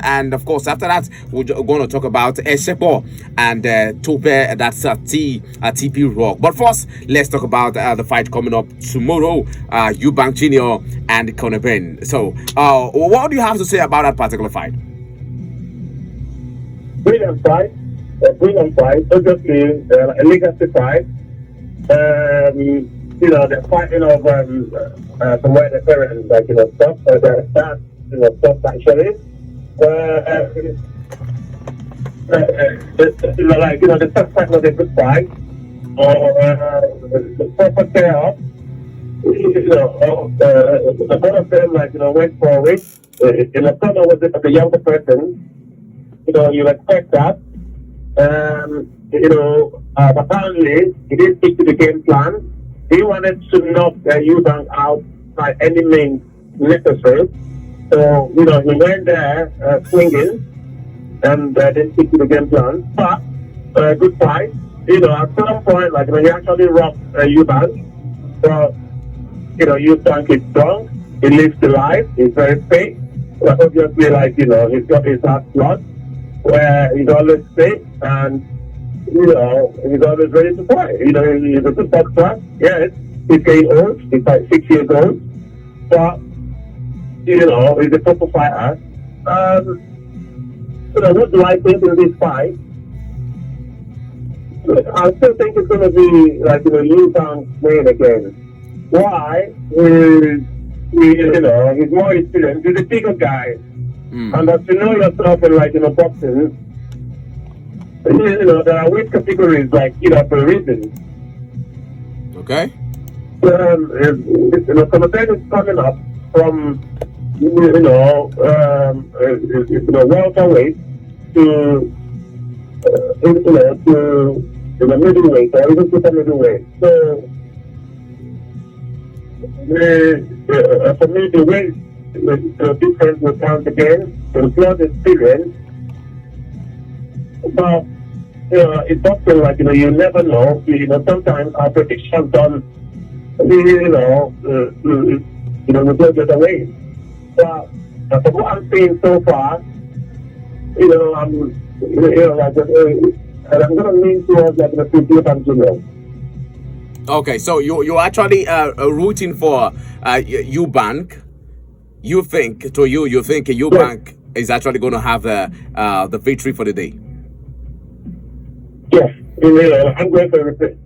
And of course, after that, we're going to talk about Esepo and Tprock, that's Tprock. But first, let's talk about the fight coming up tomorrow, Eubankjr and Conorbenn. So, what do you have to say about that particular fight? Brilliant fight. Brilliant fight. Obviously, a legacy fight. The fighting of from where the parents stop. Stop actually. The first fight was a good fight, or the proper payoff. Both of them, went for it. Conor was the younger person. You expect that. Apparently, he didn't stick to the game plan. He wanted to knock Eubank out by any means necessary. So, he went there swinging and didn't stick to the game plan. But, good fight. At some point, he actually rocked Eubank. But, Eubank is strong. He lives the life. He's very fit. But obviously, he's got his heart slot where he's always fit and, he's always ready to fight. He's a good boxer. Yes, he's getting old. He's like 6 years old. But, he's a proper fighter. What do I think in this fight? I still think it's going to be Eubank win again. Why? He's more experienced. He's a bigger guy. And as you know yourself in boxing, there are weight categories for a reason. Okay. Conorbenn is coming up from welterweight to the middleweight or even super middleweight. So for me, the weight difference will count again. It's not experience, but it's boxing. You never know. Sometimes our predictions done. We don't get away. But from what I'm seeing so far, I'm going to lean towards the Eubankjr. Okay, so you're actually rooting for Eubank. You think Eubank is actually going to have the victory for the day? Yes, I'm going for repeat.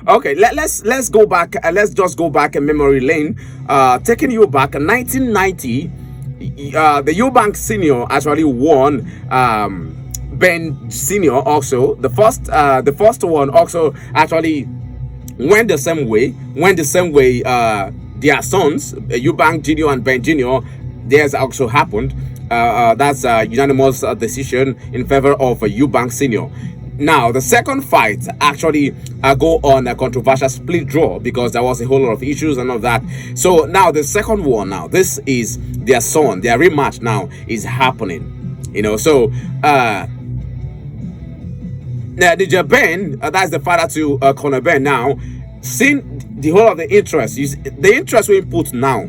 Okay, let's go back. Let's just go back in memory lane. Taking you back, 1990, the Eubank Senior actually won. Benn Senior also the first one also actually went the same way. Their sons, Eubankjr and benn Jr., theirs also happened. That's a unanimous decision in favor of Eubank Senior. Now, the second fight actually go on a controversial split draw because there was a whole lot of issues and all that. So now the second one, now this is their son, their rematch now is happening. So now the benn, that's the father to Conorbenn now, seeing the whole of the interest, the interest we put now,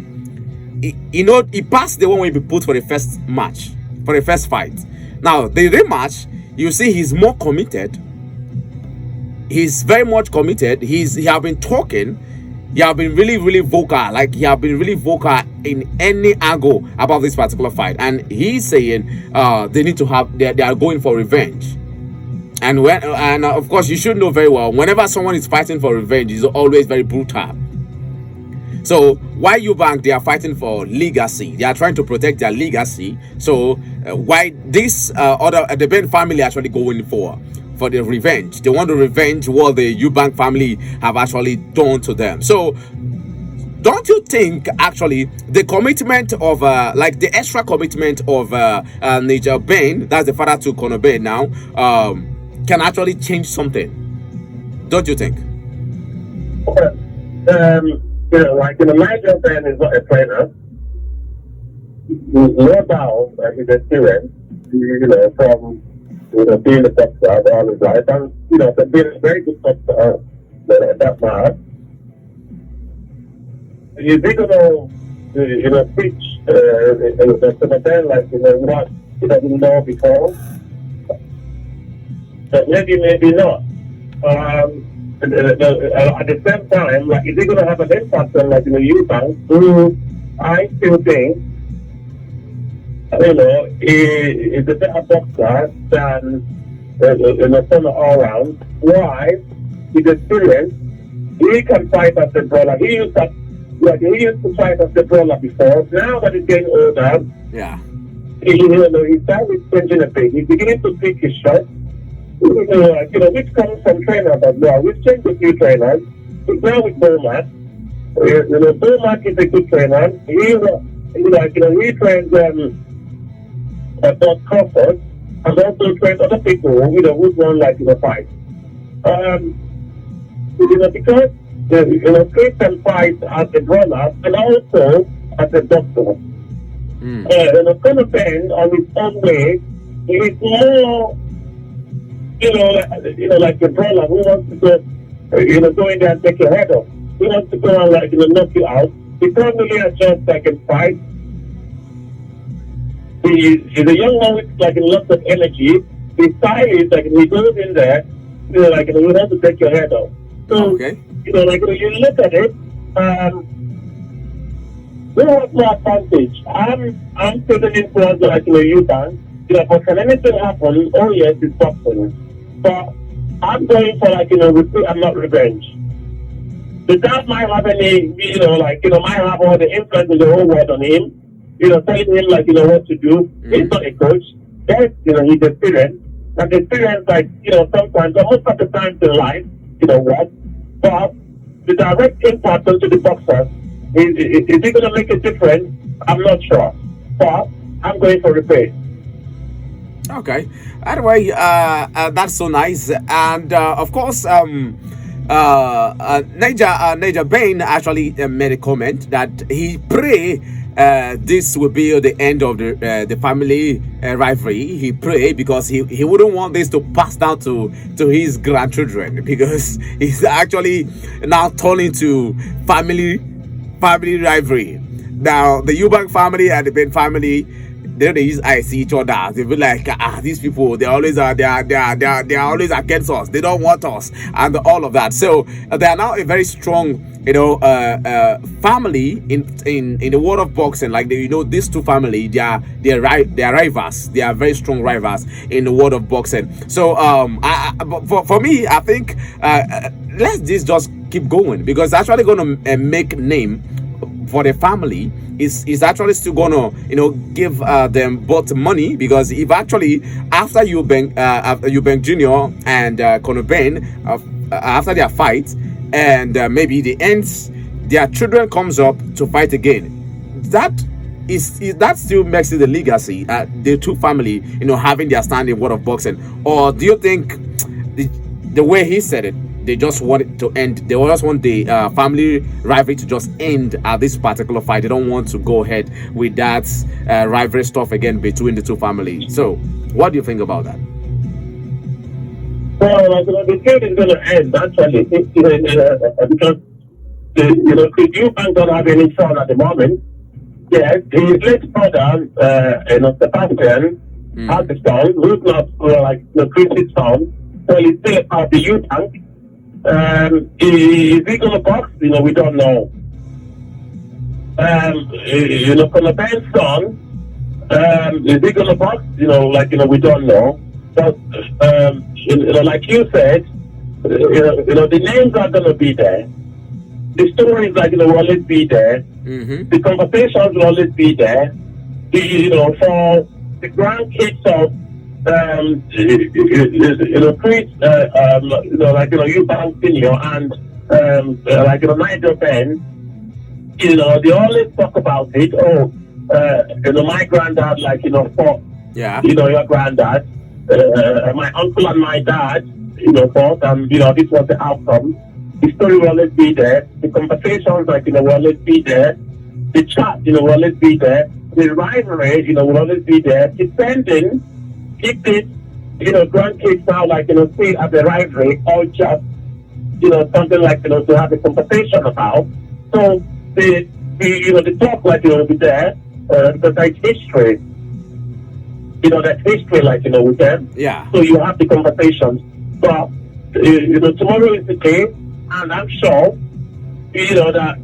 he passed the one we be put for the first match, for the first fight. Now the rematch, you see he's more committed. He's very much committed. He have been talking. He have been really vocal. He have been really vocal in any angle about this particular fight. And he's saying they need to have, they are going for revenge. And of course you should know very well, whenever someone is fighting for revenge, it's always very brutal. So why Eubank, they are fighting for legacy. They are trying to protect their legacy. So why this the benn family actually going for the revenge? They want to revenge what the Eubank family have actually done to them. So don't you think actually the commitment of the extra commitment of benn, that's the father to Conorbenn now, can actually change something? Don't you think? Nigel Benn is not a trainer. No doubt he's experienced, from being a boxer all his life, and being a very good boxer that matters. Is he going to preach the like what he doesn't know before. But maybe not. At the same time, like, is it going to have an impact on like Eubank, who I still think is a better boxer than Conor all round. Why? His experience. He can fight as a brawler. He used to fight as a brawler before. Now that he's getting older, yeah, he started changing a bit. He's beginning to pick his shots. Which comes from trainers as well. We've changed a few trainers. He's now with Beaumont. Beaumont is a good trainer. He trains Bob Crawford and also trains other people who've won fight. Because Chris can fight as a brawler and also as a boxer. Conorbenn on his own way, he is more like a brawler who wants to go in there and take your head off. He wants to go and knock you out. He can't really adjust in fight. He's a young man with lots of energy. His style is he goes in there, he wants to take your head off. So you look at it, who has more advantage? I'm taking in for Eubank. But can anything happen? Oh yes, it's boxing. But I'm going for repeat and not revenge. The dad might have any, might have all the influence in the whole world on him. Telling him what to do. He's not a coach. Yes, he's experienced. And experience sometimes, most of the time in life, what? But the direct impact onto the boxers, is it going to make a difference? I'm not sure. But I'm going for repair. Okay. Anyway, that's so nice. And of course, Niger Bain actually made a comment that he pray this will be the end of the family rivalry. He pray because he wouldn't want this to pass down to his grandchildren, because he's actually now turning to family rivalry. Now the Eubank family and the Bain family, they use eyes see each other. They be like, these people, they always are always against us. They don't want us, and all of that. So they are now a very strong, family in the world of boxing. Like these two family, they are rivals. They are very strong rivals in the world of boxing. So for me, I think let's just keep going, because it's actually going to make name for the family. Is actually still gonna give them both money, because if actually after Eubankjr and Conorbenn after their fight, and maybe the ends, their children comes up to fight again, that still makes it the legacy, the two family having their stand in world of boxing? Or do you think the way he said it, they just want it to end? They just want the family rivalry to just end at this particular fight. They don't want to go ahead with that rivalry stuff again between the two families. So, what do you think about that? Well, the feud is going to end actually, because Eubank don't have any son at the moment. Yes, his late brother, Sebastian, has a son who's not Chris's son, so he's still a part of the Eubank. Is he going to box? We don't know. Conobenn's son, is he going to box? We don't know. But, like you said, the names are going to be there. The stories, will always be there. Mm-hmm. The conversations will always be there. For the grandkids of Chris, Eubank Senior and Niger Benn, they always talk about it. Oh, my granddad, fought. Yeah. Your granddad, my uncle and my dad, fought, and this was the outcome. The story will always be there. The conversations, will always be there. The chat, will always be there. The rivalry, will always be there. Depending if this, grandkids now, see at the rivalry, or just, something to have a conversation about. So the the talk will be there because there's history. There's history with them. Yeah. So you have the conversations. But tomorrow is the day, and I'm sure that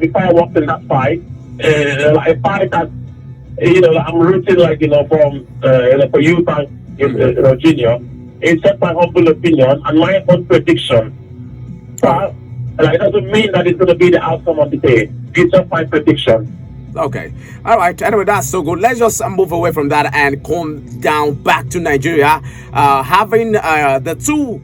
before I walked in that fight, a fight that I'm rooting from for Eubank, Junior. It's just my humble opinion and my own prediction. But it doesn't mean that it's going to be the outcome of the day. It's just my prediction. Okay. All right. Anyway, that's so good. Let's just move away from that and come down back to Nigeria. Having the two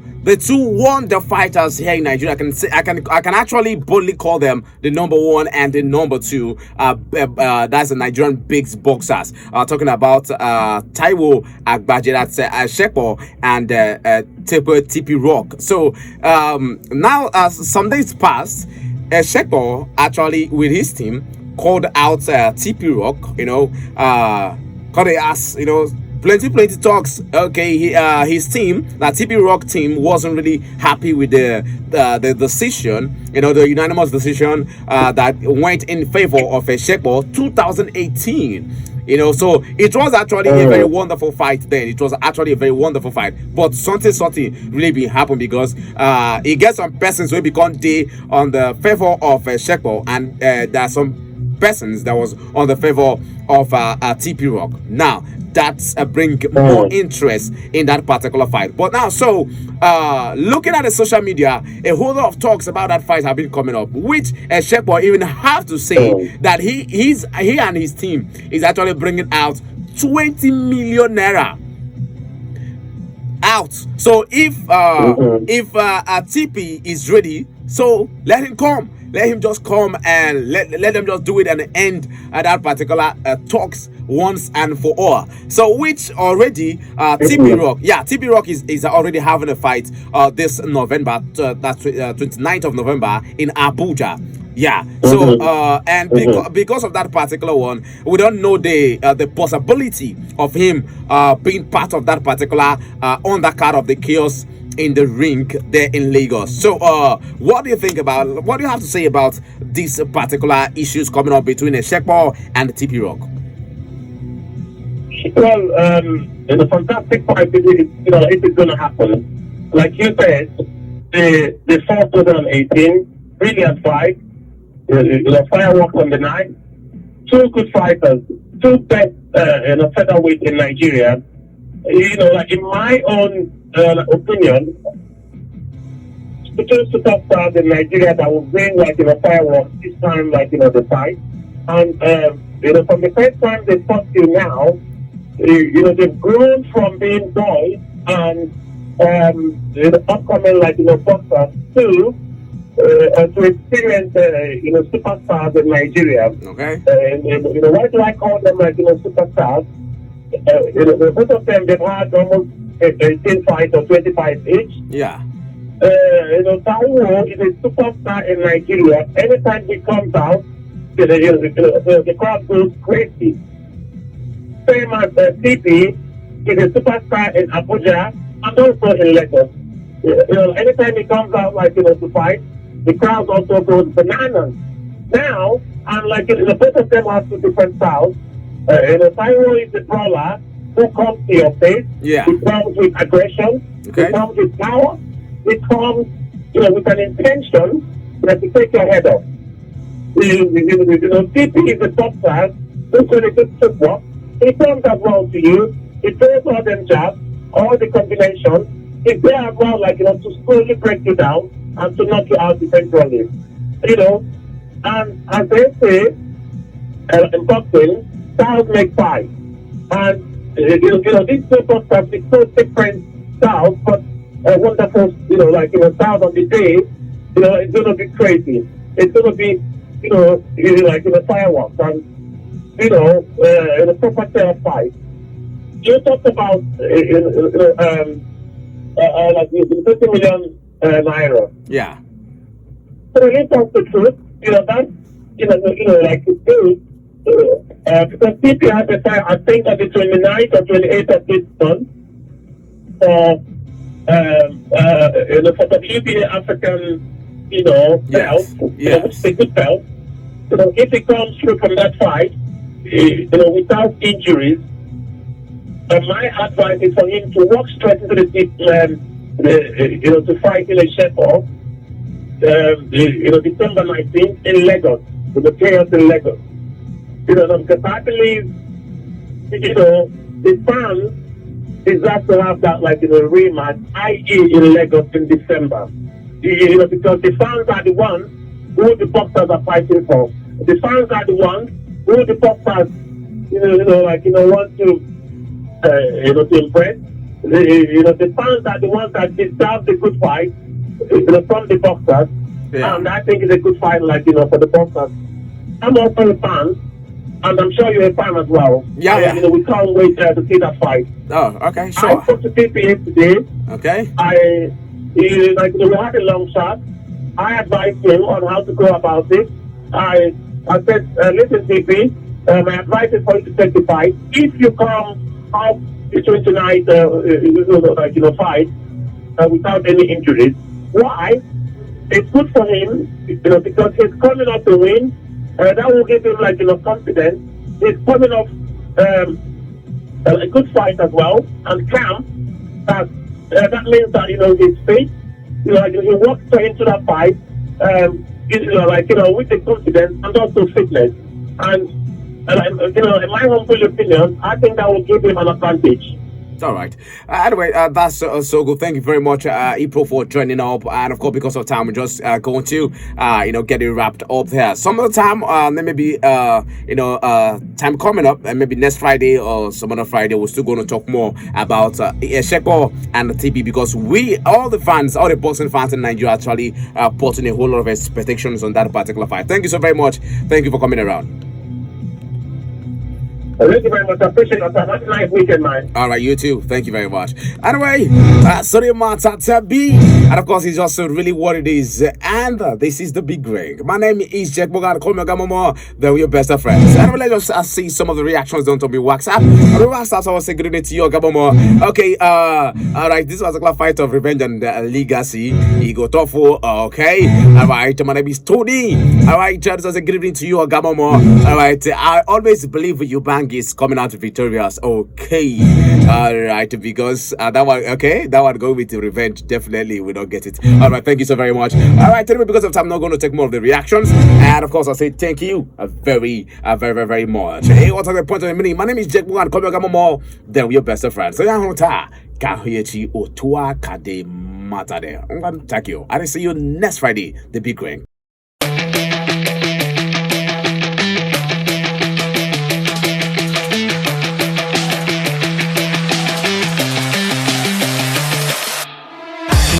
wonder fighters here in Nigeria. I can actually boldly call them the number one and the number two. That's the Nigerian big boxers. Talking about Taiwo Agbaje, that's Esepo, and Tprock. So now, some days passed, Esepo actually with his team called out Tprock, called it as, plenty talks. Okay, his team, that Tprock team, wasn't really happy with the decision, the unanimous decision that went in favor of Esepo 2018. So it was actually a very wonderful fight then. It was actually a very wonderful fight. But something really been happen because it gets some persons who become day on the favor of Esepo, and there are some persons that was on the favor of Tprock. Now that's bring more interest in that particular fight. But now, so looking at the social media, a whole lot of talks about that fight have been coming up, which Esepo even have to say that he and his team is actually bringing out 20 million naira out. So if TP is ready, so let him come. Let him just come and let them just do it and end that particular talks once and for all. So which already Tprock is already having a fight this November, that's 29th of November in Abuja. Yeah. So and because of that particular one, we don't know the possibility of him being part of that particular undercard of the chaos in the ring there in Lagos. So what do you have to say about these particular issues coming up between Esepo and Tprock? Well, the fantastic fight, it is going to happen. Like you said, the 4th 2018, brilliant fight, fireworks on the night, two good fighters, two best featherweight in Nigeria. In my own opinion, two superstars in Nigeria that will bring fireworks this time, the fight. And from the first time they fought till now, they've grown from being boys and the upcoming boxers to experience superstars in Nigeria. Okay. Why do I call them superstars? Both of them, they've had almost 18 fights or 20 fights each. Yeah. Taiwo is a superstar in Nigeria. Anytime he comes out, the crowd goes crazy. Same as CP is a superstar in Abuja and also in Lagos. Anytime he comes out to fight, the crowd also goes bananas. Now, and both of them have two different styles. Taiwo is the brawler who comes to your face. Yeah. He comes with aggression. Okay. He comes with power. He comes, with an intention to take your head off. TP is the top class who's going to good footwork. He comes as well to you. He throws all them jabs, all the combinations. He's there as well, to slowly break you down and to knock you out eventually. And as they say in boxing, styles make fight. And these two boxers are so different styles, but wonderful, styles on the day. It's going to be crazy. It's going to be, fireworks and in a proper fair fight. You talked about 50 million naira. Yeah. So when you talk the truth, that's it's good. Because people have the time, I think at the 29th or 28th of this month, for the WBA African, belt, which is a good belt. if he comes through from that fight, without injuries, my advice is for him to walk straight into to fight in Esepo, December 19th in Lagos, with the chaos in Lagos. Because I believe, the fans deserve to have that, rematch, i.e. in Lagos in December. Because the fans are the ones who the boxers are fighting for. The fans are the ones who the boxers, want to impress. The fans are the ones that deserve the good fight, from the boxers. Yeah. And I think it's a good fight, for the boxers. I'm also a fan, and I'm sure you're a fan as well. Yeah. We can't wait to see that fight. Oh, okay, sure. I spoke to TPA today. Okay. We had a long chat. I advised him on how to go about it. I said, listen, TP, my advice is for you to take the fight. If you come out between tonight, fight without any injuries, why? It's good for him, because he's coming up to win. That will give him confidence. He's coming off a good fight as well, and calm. That means that his faith. He walks straight into that fight. With the confidence and also fitness. And in my humble opinion, I think that will give him an advantage. All right. Anyway, that's so good. Thank you very much, Tprock, for joining up. And of course, because of time, we're just going to, get it wrapped up there. Some of the time, there may be, time coming up, and maybe next Friday or some other Friday, we're still going to talk more about Esepo and the TB, because all the boxing fans in Nigeria, actually putting a whole lot of expectations on that particular fight. Thank you so very much. Thank you for coming around. Thank you very much. I appreciate your time. Have a nice weekend, man. All right, you too. Thank you very much. Anyway, sorry, B. And of course, it's just really what it is. And this is the big ring. My name is Jack Bogan. Call me Gamomo. They're your best of friends. Anyway, let's just see some of the reactions done to me WhatsApp. WhatsApp, I was saying good evening to you, Gamomo. Okay, all right. This was a fight of revenge and legacy. Ego Tofu. Okay. All right. My name is Tony. All right. Just a good evening to you, Gamomo. All right. I always believe Eubank is coming out victorious. Okay. All right. Because that one going with the revenge. Definitely we don't get it. All right. Thank you so very much. All right. Anyway, because of time, I'm not going to take more of the reactions. And of course, I say thank you very, very much. Hey, what's the point of the minute? My name is Jack Bugan. Come here, more than your best of friends. So, I'm going to thank you. I will see you next Friday. The big ring.